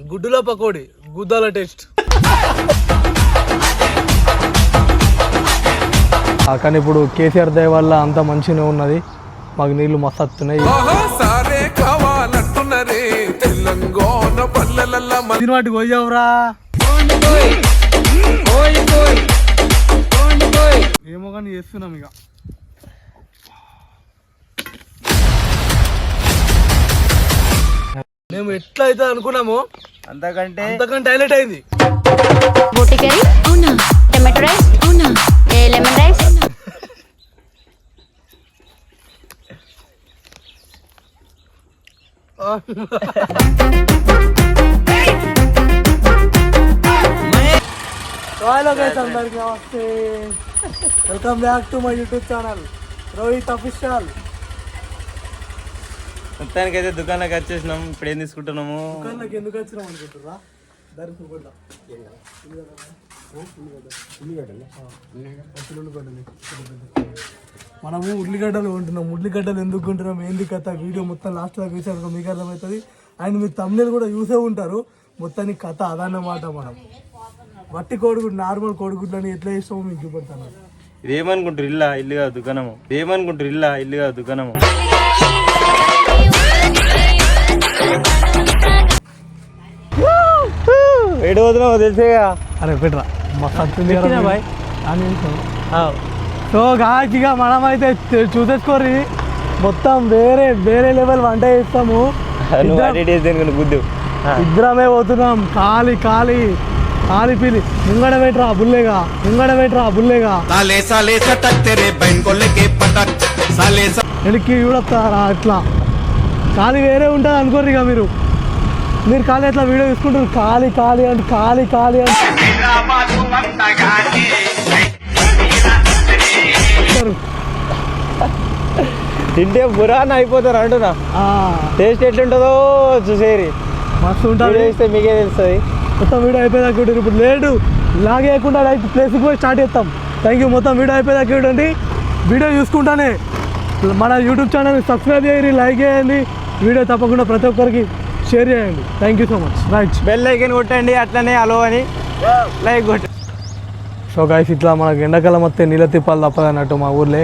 గుడ్డులో pakodi గుద్దాల taste. కానీ ఇప్పుడు కేసీఆర్ దయ వల్ల అంత మంచిగా ఉన్నది, మాకు నీళ్లు మస్తు వస్తున్నాయి. వాటి పోయావురా ఏమో కానీ చేస్తున్నాం ఇక. మేము ఎట్లా అయితే అనుకున్నామో అంతకంటే హైలైట్ అయింది. టమాటో రైస్ అవునా, లెమన్ రైస్. అందరికి నమస్తే, welcome back to my YouTube channel Rohit official. మొత్తానికి అయితే దుకాణానికి వచ్చేసినాం. ఇప్పుడు ఏం తీసుకుంటున్నాము? దుకాణానికి ఎందుకు వచ్చినాం అనుకుంటున్నా? మనము ఉల్లిగడ్డలు కొంటున్నాం. ఉల్లిగడ్డలు ఎందుకు కొంటున్నాం, ఏంది కథ, వీడియో మొత్తం లాస్ట్ దాకా చూసారు మీకు అర్థమవుతుంది. అండ్ మీరు తమ్ముళ్ళు కూడా చూసే ఉంటారు. మొత్తానికి కథ అదన్నమాట. మనం వట్టి కోడిగుడ్డు, నార్మల్ కోడిగుడ్లని ఎట్లా చేస్తామో మీకు చూపెడతాను. ఇదేమనుకుంటారు ఇల్లుగా దుకాణము, ఇదేమనుకుంటారు ఇల్లుగా దుకాణము. ఏడు వదిలేమో తెలిసేగా. అరే పెట్టరా బాయ్. సో గాచిగా మనమైతే చూసేసుకోరు, మొత్తం వేరే లెవెల్ వంట చేస్తాము. ఇద్దరమే పోతున్నాం. కాలి పిలి ముంగడ పెట్టరా బుల్లేగా వెనక్కి చూడొస్తారా అట్లా. ఖాళీ వేరే ఉంటుంది అనుకోరు ఇక మీరు ఖాళీ ఎట్లా వీడియో తీసుకుంటారు. ఖాళీ అంటే ఖాళీ తింటే బురాన్ అయిపోతారు అంటున్నా. టేస్ట్ ఎట్లుంటుందో చూసేరి, మస్తు ఉంటుంది. చేస్తే మీకే తెలుస్తుంది. మొత్తం వీడియో అయిపోయేదాకా ఇప్పుడు లేడు లాగేయకుండా డైరెక్ట్ ప్లేస్కి పోయి స్టార్ట్ చేస్తాం. Thank you. మొత్తం వీడియో అయిపోయేదాకా చూడండి. వీడియో చూసుకుంటానే మన యూట్యూబ్ ఛానల్ని సబ్స్క్రైబ్ చేయండి, లైక్ చేయండి, వీడియో తప్పకుండా ప్రతి ఒక్కరికి షేర్ చేయండి. Thank you so much. Right, bell icon కొట్టండి, అట్లనే హలో అని లైక్ కొట్టండి. సో గైస్ ఇట్లా మనకు ఎండాకాలం వస్తే నీళ్ళ తిప్పాలు తప్పదు అన్నట్టు మా ఊర్లే.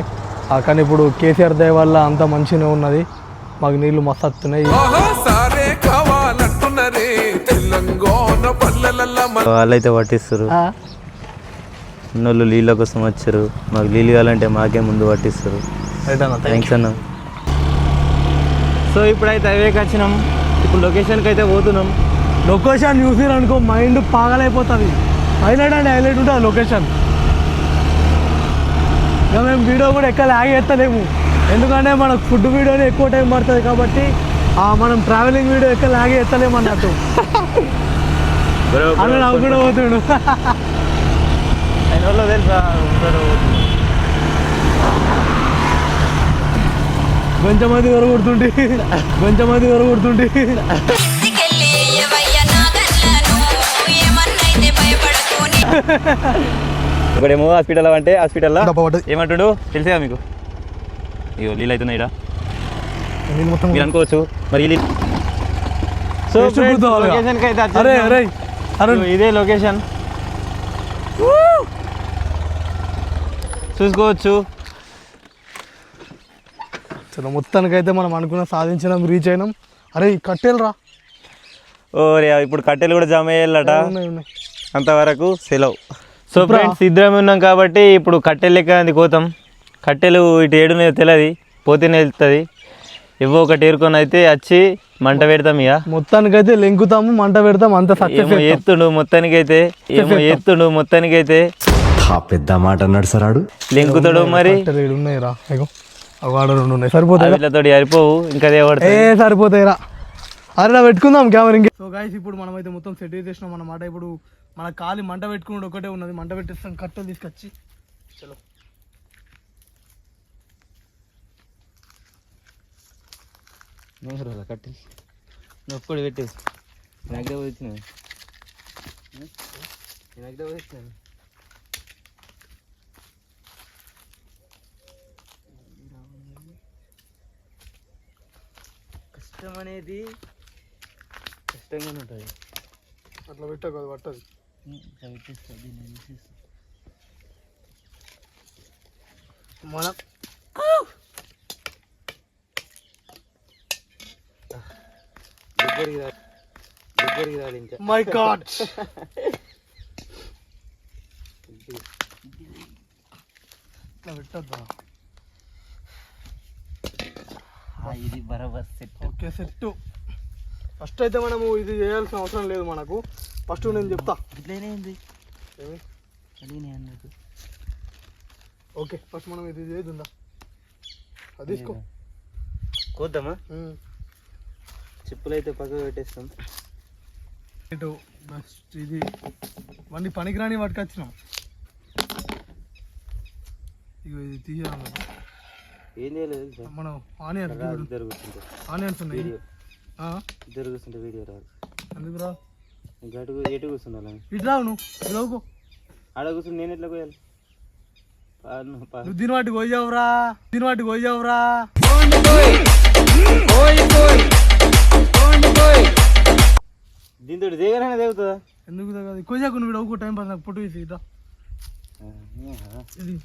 కానీ ఇప్పుడు కేసీఆర్ దయ వల్ల అంత మంచిగా ఉన్నది, మాకు నీళ్లు మస్తు వస్తున్నాయి. వాళ్ళైతే పట్టిస్తారు, ఉన్నోళ్ళు నీళ్ళ కోసం వచ్చారు. మాకు నీళ్ళు కావాలంటే మాకే ముందు పట్టిస్తారు. థ్యాంక్స్ అన్న. సో ఇప్పుడైతే హైవేకి వచ్చినాం. ఇప్పుడు లొకేషన్కి అయితే పోతున్నాం. లొకేషన్ చూసిరు అనుకో మైండ్ పాగలైపోతుంది. హైలైట్ అంటే హైలైట్ ఉంటుంది లొకేషన్. ఇక మేము వీడియో కూడా ఎక్కువ లాగ్ చేస్తలేము, ఎందుకంటే మనకు ఫుడ్ వీడియోనే ఎక్కువ టైం పడుతుంది కాబట్టి మనం ట్రావెలింగ్ వీడియో ఎక్కువ లాగ్ చేస్తలేము అన్నట్టు. అలా నవ్వు కూడా పోతుడు. తెలుసా కొంచెం మంది కొడుతుంటే ఇక్కడేమో హాస్పిటల్ అంటే హాస్పిటల్లో ఏమంటాడు తెలిసేదా మీకు? ఇగో నీళ్ళు అవుతున్నాయి ఇక్కడ, మీరు అనుకోవచ్చు మరి. సో లొకేషన్కి అయితే ఇదే లొకేషన్ చూసుకోవచ్చు. చలో మొత్తానికైతే మనం అనుకున్న సాధించడం, రీచ్ అయినాం. అరే కట్టెలు రా. ఓరే ఇప్పుడు కట్టెలు కూడా జమ అయ్యాలట, అంతవరకు సెలవు. సో ఫ్రెండ్స్ ఇద్దరం ఉన్నాం కాబట్టి ఇప్పుడు కట్టెలు లెక్క కోతాం. కట్టెలు ఇటు ఏడునే తెలియదు, పోతేనే వెళ్తుంది. ఇవ్వ ఒకటి ఏరుకొని అయితే వచ్చి మంట పెడతాం. ఇక మొత్తానికైతే లెంకుతాము, మంట పెడతాం. అంత ఎత్తుండు మొత్తానికైతే పెద్ద మాట అన్నాడు సరాడు. లెంకుతాడు మరి. ఉన్నాయి రా, రెండు ఉన్నాయి, సరిపోతాయి. సరిపోవు ఇంకా సరిపోతాయి రా. అరే పెట్టుకుందాం కెమెరా. సో గైస్ ఇప్పుడు మనమైతే మొత్తం సెట్ చేసినాం అన్నమాట. ఇప్పుడు మన కాలి మంట పెట్టుకున్నాడు ఒకటే ఉన్నది, మంట పెట్టేస్తాం. కట్టెలు తీసుకొచ్చి చలో కట్టెలు నొప్పుడు పెట్టి వచ్చిన కష్టం అనేది కష్టంగానే ఉంటుంది. అట్లా పెట్టకు, అది పట్టదు. మన మై గాడ్ ఇట్లా పెట్టద్దా? ఇది బరాబర్ సెట్. Okay set. ఫస్ట్ అయితే మనము ఇది చేయాల్సిన అవసరం లేదు మనకు. ఫస్ట్ నేను చెప్తా. ఇట్లనే ఉంది ఏమి? అడిగినా అన్నట్టు. ఓకే ఫస్ట్ మనం ఇది చేద్దా, అది తీసుకో. కోద్దామా? చెప్పులు అయితే పక్కకు పెట్టేస్తాం. ఇటు బస్ట్ ఇది వన్నీ పనికిరాని పట్టుకొచ్చినాం. ఇక ఇది తీయాలి. ఏం చేయలేదు, మనం ఆనియన్స్ ఆనియన్స్ ఉన్నాయి. ఇద్దరు కూర్చుంటే వీడియో రాదు. ఎందుకు రా? ఎటు కూర్చుండాలి? ఇటు రావు నువ్వు, ఇలాగో ఆడ కూర్చుని నేను ఎట్లా పోయాలి? నువ్వు దీని వాటికి పోయావురా, దీని వాటికి పోయావురా. దీంతో దిగనే దిగుతుందా? ఎందుకు తగ్గదు? కొయ్యాకు నువ్వు ఒక టైం పాస్ నాకు పొట్టు వేసి ఇట్లా ఇది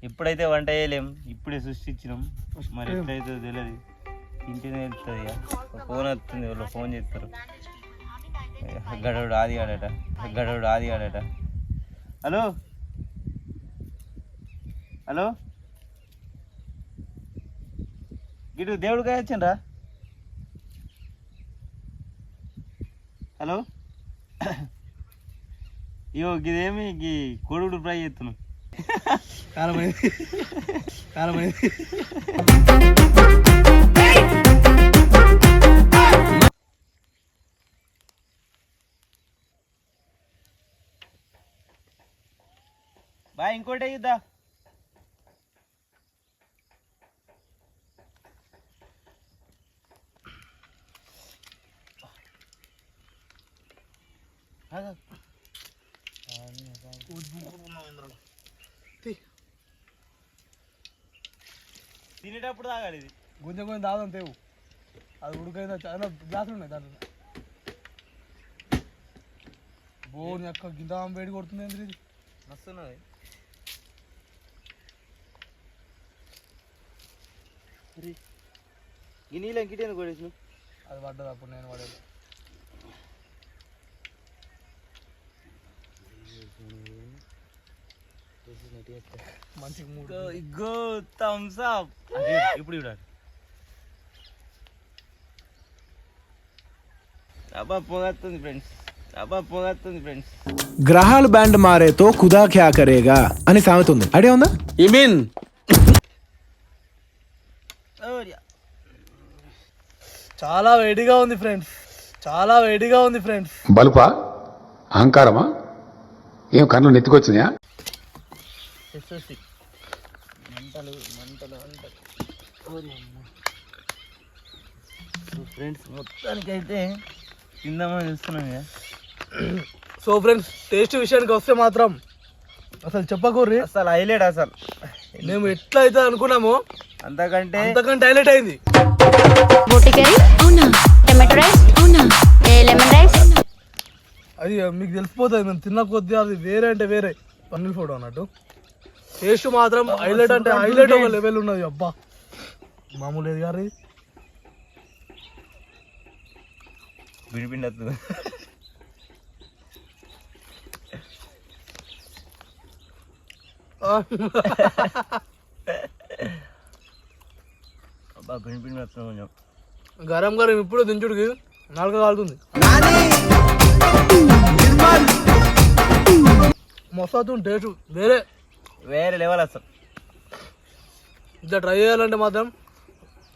ఇప్పుడైతే వంట చేయలేం, ఇప్పుడే సృష్టించినాం. మరి ఎట్లయితే తెలియదు, ఇంటినే వెళ్తుంది. ఇక ఫోన్ వస్తుంది, వాళ్ళు ఫోన్ చేస్తారు. గడవుడు ఆది ఆడట, గడవుడు ఆది ఆడట. హలో హలో, గిడు దేవుడికాయ వచ్చిండ్రా? హలో, ఇగో గిదేమి గీ కోడుగుడు ఫ్రై చేస్తున్నాం. కారమైంది కారమైంది. బాయ్ ఇంకోటి అయ్యిద్దా? తినేటప్పుడు తాగాలి ఇది. కొంచెం కొంచెం తాగుదాం తేవు. అది ఉడికైందా? చాలా గ్లాసులు ఉన్నాయి దాంట్లో. బోని అక్క గింత వేడి కొడుతుంది ఏంటి ఇది? మస్తున్నది. ఈ నీళ్ళు ఇంకిటేను కొడేసిన. అది పడ్డది అప్పుడు, నేను పడేది. మంచిగా మూడు ఇగో థమ్స్ అప్. ఇప్పుడు చూడాలి. అబ్బా పొగస్తుంది ఫ్రెండ్స్, అబ్బా పొగస్తుంది ఫ్రెండ్స్. గ్రహాలు బ్యాండ్ మారేతో ఖుదా క్యా కరేగా అని సామెత ఉంది, ఐడియా ఉందా? You mean చాలా వేడిగా ఉంది ఫ్రెండ్స్, చాలా వేడిగా ఉంది ఫ్రెండ్స్. బలుపా అహంకారమా? ఏం కన్ను నెత్తికొచ్చినాయా? మంటలు మంటలు మంటలు. ఫ్రెండ్స్ మొత్తానికైతే తిందామని చూస్తున్నాం కదా. సో ఫ్రెండ్స్ టేస్ట్ విషయానికి వస్తే మాత్రం అసలు చెప్పకూర్రి, అసలు హైలైట్. అసలు మేము ఎట్లయితే అనుకున్నామో అంతకంటే హైలైట్ అయింది. బోటి కర్రీ అవునా, టమాటో రైస్ అవునా, లెమన్ రైస్. అది మీకు తెలిసిపోతుంది, మేము తిన్న కొద్దీ అది వేరే అంటే వేరే. పన్నీర్ ఫోటో అన్నట్టు టేస్ట్ మాత్రం హైలైట్ అంటే హైలైట్ ఒక లెవెల్ ఉన్నది. అబ్బా మామూలు లేదు గారు. విడిపిండి వస్తుంది. అబ్బా పిండి వస్తుంది కొంచెం. గరం గరం ఇప్పుడు దించుడికి నాలుక కాలుతుంది. మస్తు టేస్ట్ వేరే వేరే లెవెల్ అసలు. ఇట్లా ట్రై చేయాలంటే మాత్రం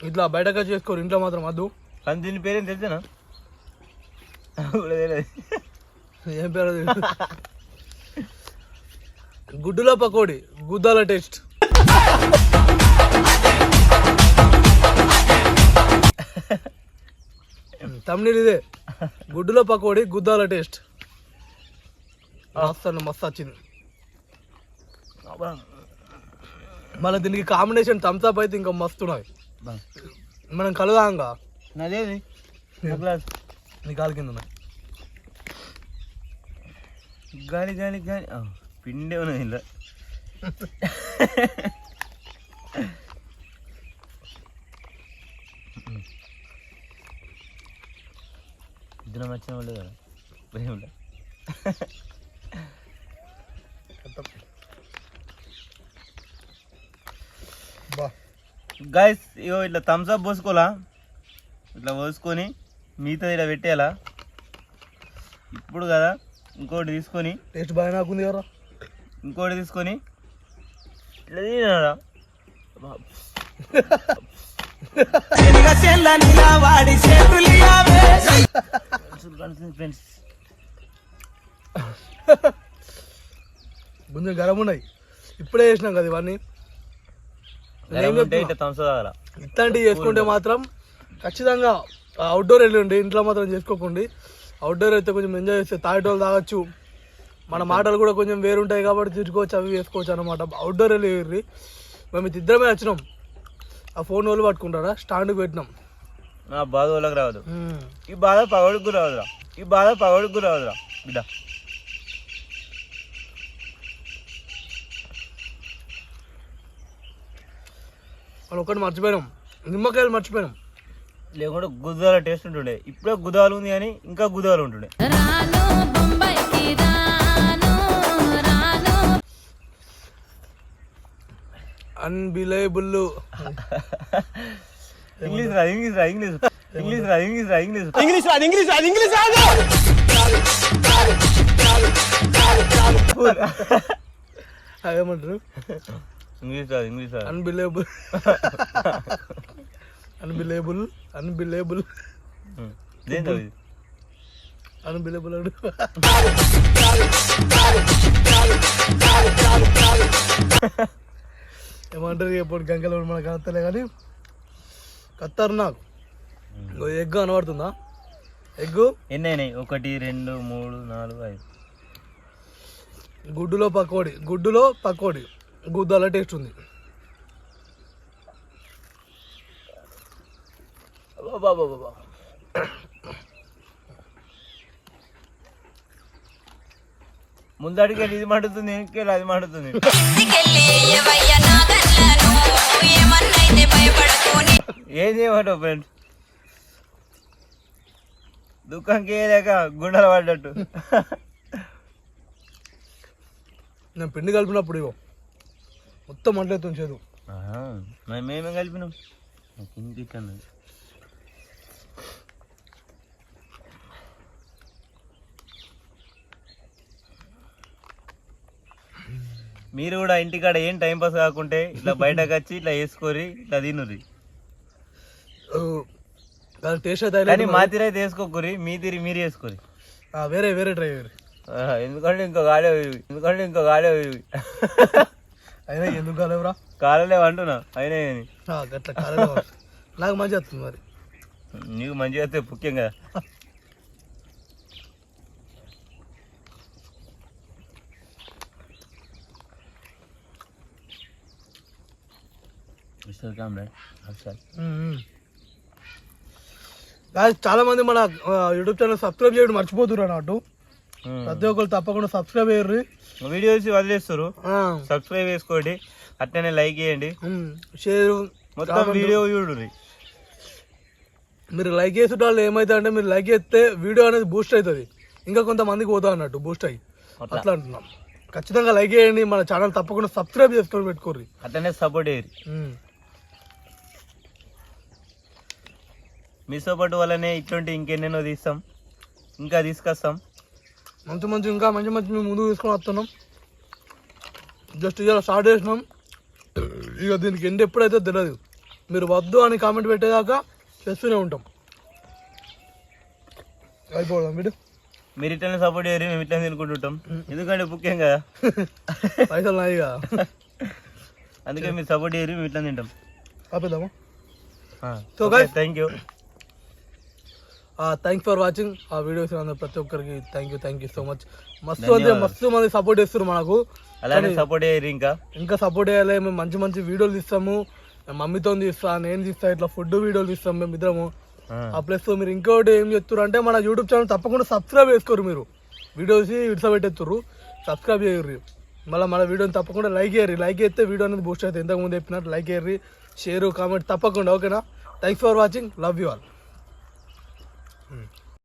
ఇట్లా బయటగా చేసుకోరు, ఇంట్లో మాత్రం వద్దు. కానీ దీని పేరేం తెలిసేనా? తెలియదు. ఏం పేరు? గుడ్డులో పకోడి, గుద్దాల టేస్ట్. తమిళ ఇదే, గుడ్డులో పకోడి గుద్దాల టేస్ట్. మస్తు వచ్చింది. మళ్ళీ దీనికి కాంబినేషన్ థమ్స్ అప్ అయితే ఇంకా మస్తున్నది. మనం కలుదాంగా నాదేది గ్లాస్ నీ కాలు కింద ఉన్నాయి. గాలి గాలి గాలి పిండే ఉన్నది ఇలా ఇద్దరం వచ్చిన వాళ్ళు కదా భయం గైస్ ఇగో ఇట్లా థమ్స్ అప్ పోసుకోవాలా, ఇట్లా పోసుకొని మిగతా ఇలా పెట్టేయాలా. ఇప్పుడు కదా ఇంకోటి తీసుకొని టేస్ట్ బాగా నాకుంది ఎవరా ఇంకోటి తీసుకొని ఇట్లా తినాలా. ఫ్రెండ్స్ కొంచెం గరం ఉన్నాయి, ఇప్పుడే చేసినాం కదా ఇవన్నీ. థమ్స్ అప్ తాగాల. ఇట్లాంటివి చేసుకుంటే మాత్రం ఖచ్చితంగా అవుట్డోర్ వెళ్ళండి, ఇంట్లో మాత్రం చేసుకోకండి. అవుట్డోర్ అయితే కొంచెం ఎంజాయ్ చేస్తే తాగేటోళ్ళు తాగొచ్చు, మన మాటలు కూడా కొంచెం వేరుంటాయి కాబట్టి తిట్టుకోవచ్చు, అవి వేసుకోవచ్చు అనమాట. అవుట్డోర్ వెళ్ళి మేము ఇద్దరమే వచ్చినాం. ఆ ఫోన్ వాళ్ళు పట్టుకుంటారా, స్టాండ్కి పెట్టినాం. నా బాధ వాళ్ళకి రావద్దు, ఈ బాధ పగడికి రావద్దురా, ఈ బాధ పగడికి రావద్దురా బిడ్డ. మనం ఒకటి మర్చిపోయినాం, నిమ్మకాయలు మర్చిపోయినాం. లేకుంటే గుద్దాల టేస్ట్ ఉంటుండే, ఇప్పుడే గుదాలు ఉంది అని ఇంకా గుదాలు ఉంటుండే. అన్బిలీవబుల్. ఇంగ్లీష్ రా ఇంగ్లీష్ రా ఇంగ్లీష్ ఇంగ్లీష్ రా ఇంగ్లీష్ రా ఇంగ్లీష్ ఇంగ్లీష్ రాదు ఇంగ్లీష్ రాదు ఇంగ్లీష్ రాదు. ఏమంటారు? ఇంగ్లీష్ రాదు ఇంగ్లీష్ రాదు. Unbelievable unbelievable unbelievable unbelievable. ఏమంటారు ఎప్పుడు గంగలో మనకు కనతలే కానీ కత్తారు నాకు. ఎగ్ కనబడుతుందా? ఎగ్గు ఎన్ని అయినాయి? 1 2 3 4 5. గుడ్డులో పకోడి గుద్దాల టేస్ట్ ఉంది. ముందడికి వెళ్ళి ఇది మండుతుంది, వెనక్కి అది మండుతుంది. ఏం చేయమంటావు ఫ్రెండ్స్? దుఃఖంకి లేక గుండెలు పడ్డట్టు. నేను పిండి కలిపినప్పుడు ఇగో మొత్తం మంటలెత్తుంది చేదు. మేమేం కలిపినాం ఇంటికన్నా. మీరు కూడా ఇంటికాడ ఏం టైం పాస్ కాకుంటే ఇట్లా బయటకు వచ్చి ఇట్లా వేసుకొని ఇట్లా తినుర్రి. టేస్ట్ అయితే కానీ మా తీరు అయితే వేసుకోకూరి, మీ తీరి మీరు వేసుకోరి. వేరే వేరే ట్రై వేరే. ఎందుకంటే ఇంకో గాలి అయినా ఎందుకు కాలేవురా? కాలలేవు అంటున్నా అయినా గట్ల కాలేవు. నాకు మంచి వస్తుంది మరి, నీకు మంచిగా వస్తే ముఖ్యం కదా. చాలా మంది మన యూట్యూబ్ ఛానల్ సబ్స్క్రైబ్ చేయడం మర్చిపోతున్నారు అన్నట్టు. ప్రతి ఒక్కరు తప్పకుండా సబ్స్క్రైబ్ అయ్యారు. వీడియో చూసి వదిలేస్తారు, సబ్స్క్రైబ్ చేసుకోండి, అట్లనే లైక్ చేయండి, షేర్ మొత్తం వీడియో చూడండి. మీరు లైక్ చేసే వాళ్ళు ఏమైతే అంటే మీరు లైక్ చేస్తే వీడియో అనేది బూస్ట్ అవుతుంది, ఇంకా కొంతమందికి పోతా అన్నట్టు బూస్ట్ అయ్యి అట్లా అంటున్నాం. ఖచ్చితంగా లైక్ చేయండి, మన ఛానల్ తప్పకుండా సబ్స్క్రైబ్ చేసుకొని పెట్టుకోర్రి, అట్లనే సపోర్ట్ చేయరు. మీ సపోర్ట్ వల్లనే ఇట్లాంటి ఇంకెన్నెన్నో తీస్తాం, ఇంకా తీసుకొస్తాం. ఇంకా మంచి మేము ముందుకు తీసుకొని వస్తున్నాం. జస్ట్ ఇలా స్టార్ట్ చేసినాం, ఇక దీనికి ఎండ్ ఎప్పుడైతే తెలియదు. మీరు వద్దు అని కామెంట్ పెట్టేదాకా చేస్తూనే ఉంటాం. అయిపోదాం మీరు ఇట్లనే సపోర్ట్ చేయరు, మేము ఇట్లా తినుకుంటుంటాం, ఎందుకంటే ముఖ్యం కదా పైసలు నాయిగా. అందుకే మీరు సపోర్ట్ చేయరు, మేము ఇట్లా తింటాం. ఆపేద్దామా? So guys thank you for watching ఆ వీడియోస్ ప్రతి ఒక్కరికి థ్యాంక్ యూ సో మచ్. మస్తు మంది సపోర్ట్ చేస్తారు మనకు, అలానే సపోర్ట్ చేయరు, ఇంకా సపోర్ట్ చేయాలి. మేము మంచి వీడియోలు ఇస్తాము, మమ్మీతో తీస్తా, నేను తీస్తా, ఇట్లా ఫుడ్ వీడియోలు తీస్తాం మేము ఇద్దరము. ఆ ప్లస్ మీరు ఇంకోటి ఏం చెప్తారు అంటే మన యూట్యూబ్ ఛానల్ తప్పకుండా సబ్స్క్రైబ్ చేసుకోరు. మీరు వీడియోస్ విడిసబెట్టేస్తారు, సబ్స్క్రైబ్ చేయరు. మళ్ళీ మన వీడియోని తప్పకుండా లైక్ చేయరు. లైక్ చేస్తే వీడియో అనేది బూస్ట్ అవుతుంది. ఇంతకుముందు చెప్పినట్టు లైక్ చేయరు, షేర్, కామెంట్ తప్పకుండా. ఓకేనా? Thanks for watching. Love you all.